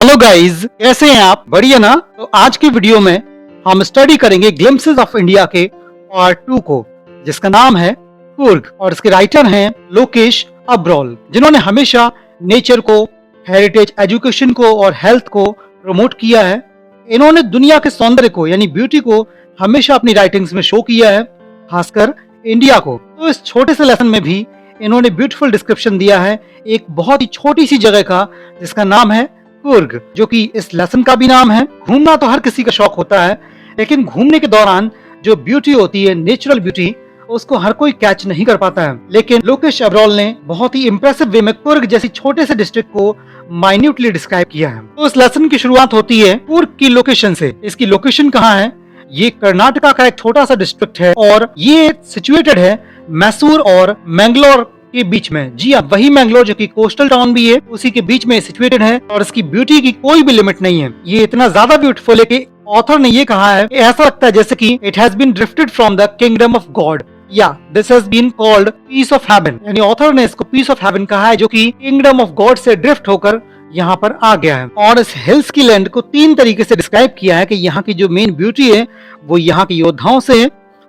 Hello guys, कैसे हैं आप? बढ़िया ना? तो आज की वीडियो में हम स्टडी करेंगे ग्लिम्पसेस ऑफ इंडिया के पार्ट 2 को, जिसका नाम है कुर्ग, और इसके राइटर हैं लोकेश अब्रोल, जिन्होंने हमेशा नेचर को, हेरिटेज, एजुकेशन को और हेल्थ को प्रमोट किया है। इन्होंने दुनिया के सौंदर्य को यानी ब्यूटी को हमेशा अपनी राइटिंग्स में शो किया है, खासकर इंडिया को। तो इस छोटे से लेसन में भी इन्होंने ब्यूटीफुल डिस्क्रिप्शन दिया है एक बहुत ही छोटी सी जगह का, जिसका नाम है कुर्ग, जो कि इस लेसन का भी नाम है। घूमना तो हर किसी का शौक होता है, लेकिन घूमने के दौरान जो ब्यूटी होती है, नेचुरल ब्यूटी, उसको हर कोई कैच नहीं कर पाता है। लेकिन लोकेश अब्रोल ने बहुत ही इंप्रेसिव वे में कुर्ग जैसी छोटे से डिस्ट्रिक्ट को माइन्यूटली डिस्क्राइब किया है। तो इस लेसन की शुरुआत होती है कुर्ग की लोकेशन से। इसकी लोकेशन कहाँ है? ये कर्नाटका का एक छोटा सा डिस्ट्रिक्ट है और ये सिचुएटेड है मैसूर और मैंगलोर के बीच में। जी हाँ, वही मैंगलोर जो कि कोस्टल टाउन भी है, उसी के बीच में सिचुएटेड है। और इसकी ब्यूटी की कोई भी लिमिट नहीं है। ये इतना ज्यादा ब्यूटीफुल है कि ऑथर ने ये कहा है कि ऐसा लगता है जैसे कि it has been drifted from the kingdom of God, या this has been called peace of heaven. यानी ऑथर ने इसको पीस ऑफ हेवन कहा है, जो कि किंगडम ऑफ गॉड से ड्रिफ्ट होकर यहाँ पर आ गया है। और इस हिल्स की लैंड को 3 तरीके से डिस्क्राइब किया है कि यहाँ की जो मेन ब्यूटी है वो यहाँ के योद्धाओं से है,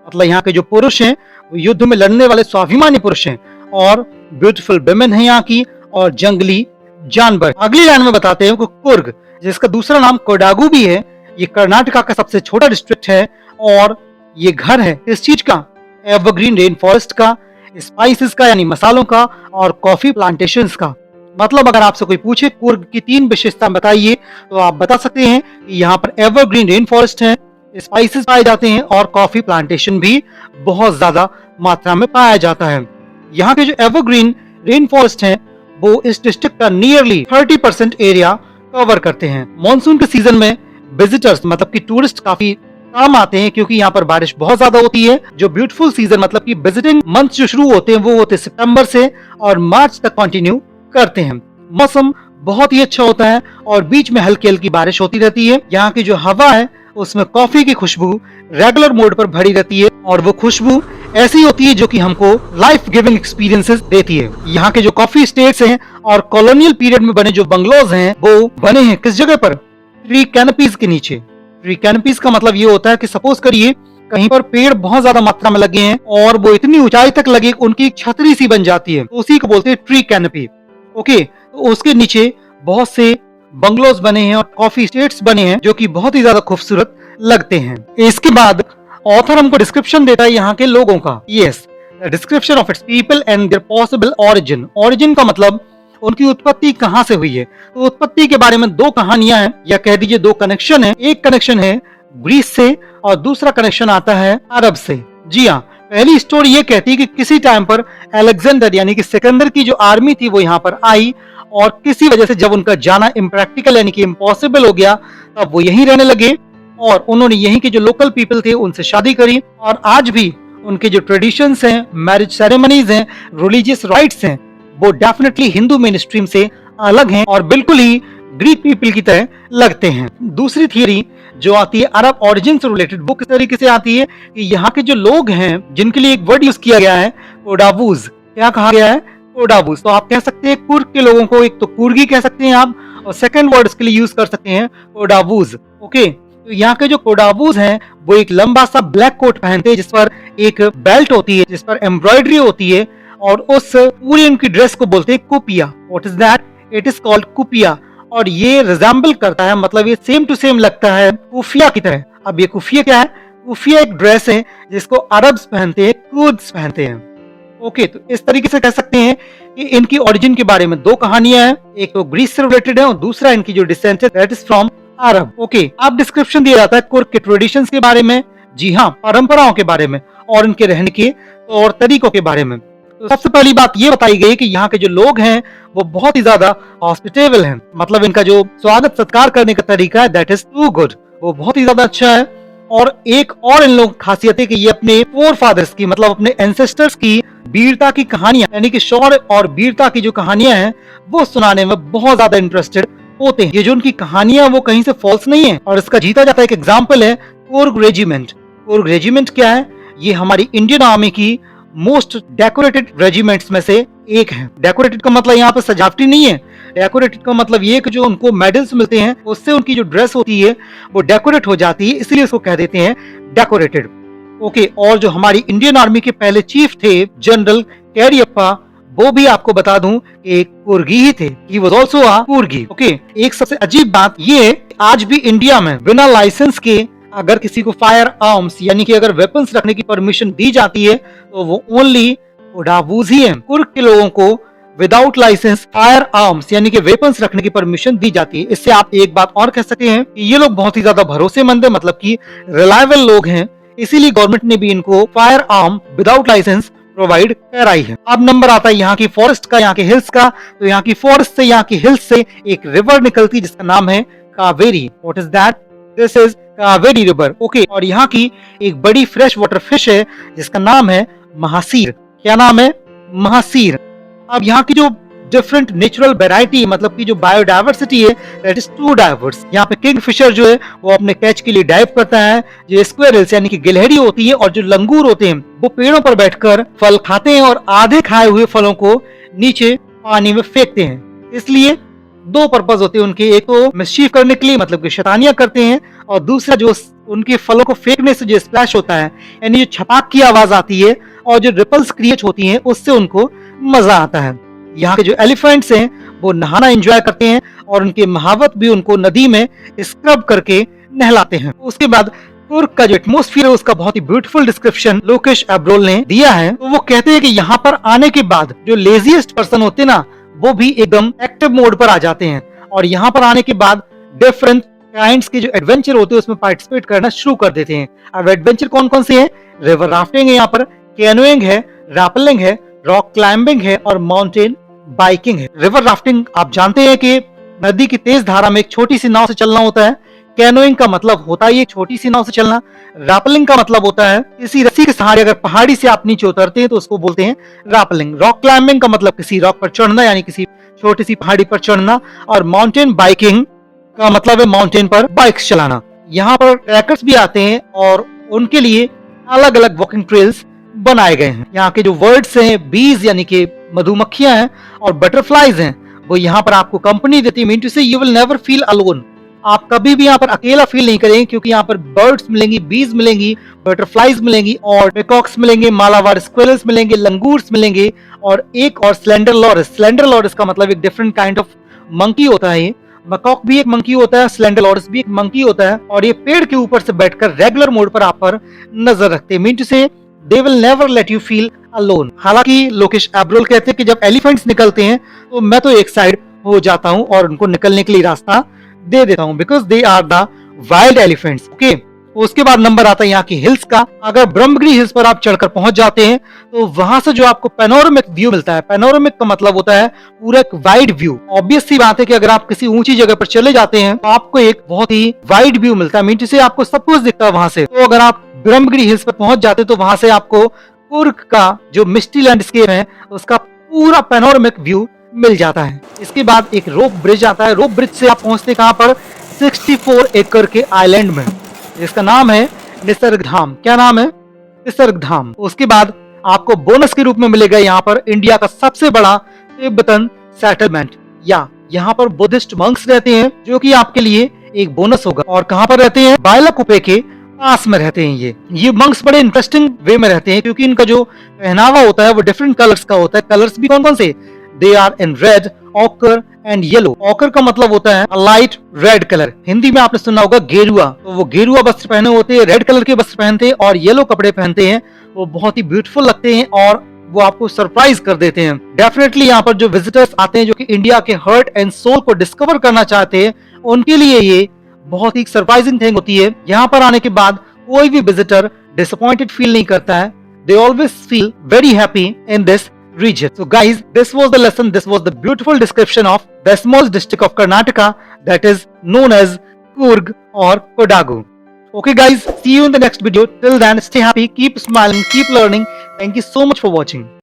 मतलब यहाँ के जो पुरुष हैं वो युद्ध में लड़ने वाले स्वाभिमानी पुरुष हैं, और ब्यूटीफुल विमेन है यहाँ की, और जंगली जानवर। अगली लाइन में बताते हैं कि कुर्ग, जिसका दूसरा नाम कोडागू भी है, ये कर्नाटका का सबसे छोटा डिस्ट्रिक्ट है, और ये घर है किस चीज का? एवरग्रीन रेन फॉरेस्ट का, स्पाइसेस का यानी मसालों का, और कॉफी प्लांटेशंस का। मतलब अगर आपसे कोई पूछे कुर्ग की 3 विशेषता बताइए, तो आप बता सकते हैं कि यहाँ पर एवरग्रीन रेन फॉरेस्ट है, स्पाइसेस पाए जाते हैं, और कॉफी प्लांटेशन भी बहुत ज्यादा मात्रा में पाया जाता है। यहाँ के जो एवरग्रीन रेन फॉरेस्ट हैं वो इस डिस्ट्रिक्ट का नियरली 30% एरिया कवर करते हैं। मॉनसून के सीजन में विजिटर्स मतलब कि टूरिस्ट काफी कम आते हैं, क्योंकि यहाँ पर बारिश बहुत ज्यादा होती है। जो ब्यूटीफुल सीजन मतलब कि विजिटिंग मंथ जो शुरू होते हैं वो होते हैं सितंबर से और मार्च तक कंटिन्यू करते हैं। मौसम बहुत ही अच्छा होता है और बीच में हल्की हल्की बारिश होती रहती है। यहाँ की जो हवा है उसमें कॉफी की खुशबू रेगुलर मोड पर भरी रहती है, और वो खुशबू ऐसी होती है जो कि हमको लाइफ गिविंग एक्सपीरियंसेस देती है। यहाँ के जो कॉफी स्टेट्स हैं और कॉलोनियल पीरियड में बने जो बंगलोज हैं वो बने हैं किस जगह पर? ट्री कैनपीज के नीचे। ट्री कैनपीज का मतलब ये होता है कि सपोज करिए कहीं पर पेड़ बहुत ज्यादा मात्रा में लगे हैं और वो इतनी ऊंचाई तक लगे उनकी एक छतरी सी बन जाती है, तो उसी को बोलते हैं ट्री कैनपी। ओके, तो उसके नीचे बहुत से बंगलोज बने हैं और कॉफी स्टेट्स बने हैं जो कि बहुत ही ज्यादा खूबसूरत लगते हैं। इसके बाद ऑथर हमको डिस्क्रिप्शन देता है यहाँ के लोगों का। Yes, description of its people and their possible origin. Origin का मतलब उनकी उत्पत्ति कहाँ से हुई है। तो उत्पत्ति के बारे में 2 कहानियां हैं, या कह दीजिए 2 कनेक्शन है। एक कनेक्शन है ग्रीस से और दूसरा कनेक्शन आता है अरब से। जी हाँ, पहली स्टोरी ये कहती है कि किसी टाइम पर अलेक्जेंडर यानी कि सिकंदर की जो आर्मी थी वो यहाँ पर आई, और किसी वजह से जब उनका जाना इम्प्रैक्टिकल यानी कि इम्पॉसिबल हो गया, तब वो यहीं रहने लगे और उन्होंने यहीं के जो लोकल पीपल थे उनसे शादी करी। और आज भी उनके जो ट्रेडिशंस हैं, मैरिज सेरेमनीज हैं, रिलीजियस राइट्स हैं, वो डेफिनेटली हिंदू मेन स्ट्रीम से अलग हैं और बिल्कुल ही ग्रीक पीपल की तरह लगते हैं। दूसरी थियरी जो आती है अरब ओरिजिन से रिलेटेड, वो किस तरीके से आती है कि यहाँ के जो लोग हैं जिनके लिए एक वर्ड यूज किया गया है कोडावूज। क्या कहा गया है? कोडावूज। तो आप कह सकते हैं कुर्ग के लोगों को एक तो कुर्गी कह सकते हैं आप, और सेकंड वर्ड इसके लिए यूज कर सकते हैं कोडावूज। ओके, तो यहाँ के जो कोडावूज हैं वो एक लंबा सा ब्लैक कोट पहनते हैं जिस पर एक बेल्ट होती है, जिस पर एम्ब्रॉयडरी होती है, और उस पूरी उनकी ड्रेस को बोलते हैं कुपिया। What is that? It is called कुपिया। और ये रिजेंबल करता है, मतलब ये सेम टू सेम लगता है कुफिया की तरह। अब ये कुफिया क्या है? कुफिया एक ड्रेस है जिसको अरब्स पहनते हैं, कुर्द्स पहनते हैं। ओके, तो इस तरीके से कह सकते हैं कि इनकी ओरिजिन के बारे में 2 कहानियां हैं, एक तो ग्रीस से रिलेटेड है और दूसरा इनकी जो डिसेंट है that is from Arab. Okay, अब डिस्क्रिप्शन दिया जाता है कुर्ग के ट्रेडिशंस के बारे में, जी हाँ, परंपराओं के बारे में और इनके रहने के और तरीकों के बारे में। तो सबसे पहली बात ये बताई गई कि यहाँ के जो लोग हैं वो बहुत ही ज्यादा हॉस्पिटेबल हैं, मतलब इनका जो स्वागत सत्कार करने का तरीका है दैट इज टू गुड, वो बहुत ही ज्यादा अच्छा है। और एक और इन लोग खासियत है कि ये अपने फोर फादर्स की मतलब अपने एंसेस्टर्स की वीरता की कहानियां यानी कि शौर्य और वीरता की जो कहानियां हैं वो सुनाने में बहुत ज्यादा इंटरेस्टेड होते हैं। ये जो उनकी कहानियां वो कहीं से फॉल्स नहीं है और इसका जीता जाता एक एग्जाम्पल है कुर्ग रेजिमेंट। कुर्ग रेजिमेंट क्या है? ये हमारी इंडियन आर्मी की मोस्ट डेकोरेटेड रेजिमेंट्स में से एक है। डेकोरेटेड का मतलब यहाँ पे सजावटी नहीं है, डेकोरेटेड का मतलब ये कि जो उनको मेडल्स मिलते हैं उससे उनकी जो ड्रेस होती है वो डेकोरेट हो जाती है, इसलिए उसको कह देते हैं डेकोरेटेड। ओके, और जो हमारी इंडियन आर्मी के पहले चीफ थे जनरल कैरियप्पा, वो भी आपको बता दूं एक कुर्गी ही थे। He was also a कुर्गी। Okay, एक सबसे अजीब बात ये, आज भी इंडिया में बिना लाइसेंस के अगर किसी को फायर आर्म्स यानी कि अगर वेपन्स रखने की परमिशन दी जाती है तो वो ओनली कोडावूज ही है। कुर्ग के लोगों को विदाउट लाइसेंस फायर आर्म्स यानी कि वेपन्स रखने की परमिशन दी जाती है। इससे आप एक बात और कह सकते हैं कि ये लोग बहुत ही ज्यादा भरोसेमंद है, मतलब कि रिलायबल लोग हैं, इसीलिए गवर्नमेंट ने भी इनको firearm without licence provide कराई है। अब नंबर आता है यहाँ की फॉरेस्ट का, यहाँ की हिल्स का। तो यहाँ की फॉरेस्ट से, यहाँ की हिल्स से एक रिवर निकलती है जिसका नाम है Kaveri. What is that? This is Kaveri river. Okay, और यहाँ की एक बड़ी फ्रेश वाटर फिश है जिसका नाम है महासीर। क्या नाम है? महासीर। अब यहाँ की जो डिफरेंट नेचुरल वेराइटी, मतलब की जो बायोडाइवर्सिटी है, दैट इज टू डाइवर्स। यहाँ पे किंग फिशर जो है वो अपने कैच के लिए डाइव करता है, जो स्क्वेरल्स यानी कि गिलहरी होती है और जो लंगूर होते हैं वो पेड़ों पर बैठकर फल खाते हैं और आधे खाए हुए फलों को नीचे पानी में फेंकते हैं। इसलिए दो पर्पज होते हैं उनके, एक तो मिसचीफ करने के लिए, मतलब कि शैतानियां करते हैं, और दूसरा जो उनके फलों को फेंकने से जो स्प्लैश होता है यानी जो छपाक की आवाज आती है और जो रिपल्स क्रिएट होती हैं उससे उनको मजा आता है। यहाँ के जो एलिफेंट्स हैं वो नहाना एंजॉय करते हैं और उनके महावत भी उनको नदी में स्क्रब करके नहलाते हैं। उसके बाद कुर्ग का जो एटमॉस्फेयर है उसका बहुत ही ब्यूटीफुल डिस्क्रिप्शन लोकेश एब्रोल ने दिया है। तो वो कहते हैं कि यहाँ पर आने के बाद जो लेजीएस्ट पर्सन होते हैं ना, वो भी एकदम एक्टिव मोड पर आ जाते हैं और यहाँ पर आने के बाद डिफरेंट काइंड्स के जो एडवेंचर होते हैं उसमें पार्टिसिपेट करना शुरू कर देते हैं। अब एडवेंचर कौन कौन से हैं? रिवर राफ्टिंग है, यहाँ पर कैनोइंग है, रैपलिंग है, रॉक क्लाइंबिंग है और माउंटेन बाइकिंग है। रिवर राफ्टिंग आप जानते हैं कि नदी की तेज धारा में एक छोटी सी नाव से चलना होता है। कैनोइंग का मतलब होता है एक छोटी सी नाव से चलना। रैपलिंग का मतलब होता है किसी रस्सी के सहारे अगर पहाड़ी से आप नीचे उतरते हैं तो उसको बोलते हैं रैपलिंग। रॉक क्लाइंबिंग का मतलब किसी रॉक पर चढ़ना यानी किसी छोटी सी पहाड़ी पर चढ़ना। और माउंटेन बाइकिंग का मतलब है माउंटेन पर बाइक्स चलाना। यहाँ पर ट्रैकर्स भी आते हैं और उनके लिए अलग अलग वॉकिंग ट्रेल्स बनाए गए हैं। यहाँ के जो वर्ड्स हैं, बीज यानी कि मधुमक्खियां हैं और बटरफ्लाइज हैं, वो यहाँ पर आपको कंपनी देती है। मीन टू से you will never feel alone. आप कभी भी यहाँ पर अकेला फील नहीं करेंगे क्योंकि यहाँ पर बर्ड्स मिलेंगी, बीज मिलेंगी, बटरफ्लाइज मिलेंगी और पिकॉक्स मिलेंगे, मालाबार स्क्विरल्स मिलेंगे, लंगूर्स मिलेंगे और एक और स्लेंडर लॉरस। स्लेंडर लॉरस का मतलब एक डिफरेंट काइंड ऑफ मंकी होता है। मकॉक भी एक मंकी होता है, स्लेंडर लॉरस भी एक मंकी होता है और ये पेड़ के ऊपर से बैठकर रेगुलर मोड पर आप पर नजर रखते हैं। मीन टू से they will never let you feel alone. हालांकि लोकेश एब्रोल कहते हैं कि जब एलिफेंट्स निकलते हैं तो मैं तो एक साइड हो जाता हूं और उनको निकलने के लिए रास्ता दे देता हूं, because they are the wild elephants. Okay, उसके बाद नंबर आता है यहाँ की हिल्स का। अगर ब्रह्मगिरी हिल्स पर आप चढ़कर पहुंच जाते हैं तो वहां से जो आपको पैनोरामिक व्यू मिलता है, पैनोरामिक का मतलब होता है पूरा एक वाइड व्यू। ऑब्वियस सी बात है कि अगर आप किसी ऊंची जगह पर चले जाते हैं तो आपको एक बहुत ही वाइड व्यू मिलता है, मीन टू से आपको सब कुछ दिखता है वहां से। तो अगर आप ब्रह्मगिरी हिल्स पर पहुंच जाते तो वहां से आपको कुर्ग का जो मिस्टी लैंडस्केप है उसका पूरा पैनोरामिक व्यू मिल जाता है। इसके बाद एक रोप ब्रिज आता है। रोप ब्रिज से आप पहुंचते कहां पर? 64 एकड़ के आइलैंड में, जिसका नाम है निसर्ग धाम। क्या नाम है? निसर्ग धाम। उसके बाद आपको बोनस के रूप में मिलेगा यहाँ पर इंडिया का सबसे बड़ा तिब्बतन सेटलमेंट, या यहाँ पर बुद्धिस्ट मंक्स रहते हैं जो कि आपके लिए एक बोनस होगा। और कहां पर रहते हैं? बायलाकुप्पे के पास में रहते हैं। ये मंक्स बड़े इंटरेस्टिंग वे में रहते हैं क्योंकि इनका जो पहनावा होता है वो डिफरेंट कलर्स का होता है। कलर्स भी कौन कौन से? They are in red, ochre and yellow. Ochre का मतलब होता है लाइट रेड कलर। हिंदी में आपने सुना होगा गेरुआ। तो वो गेरुआ वस्त्र पहने होते हैं, रेड कलर के वस्त्र पहनते हैं और येलो कपड़े पहनते हैं। वो बहुत ही ब्यूटीफुल लगते हैं और वो आपको सरप्राइज कर देते हैं। डेफिनेटली यहाँ पर जो विजिटर्स आते हैं जो कि इंडिया के हार्ट एंड सोल को डिस्कवर करना चाहते हैं, उनके लिए ये बहुत ही सरप्राइजिंग थिंग होती है। यहाँ पर आने के बाद कोई भी विजिटर डिसअपॉइंटेड फील नहीं करता है। They always feel very happy in this region. So guys, this was the lesson. This was the beautiful description of the small district of Karnataka that is known as Coorg or Kodagu. Okay guys, see you in the next video. Till then, stay happy, keep smiling, keep learning. Thank you so much for watching.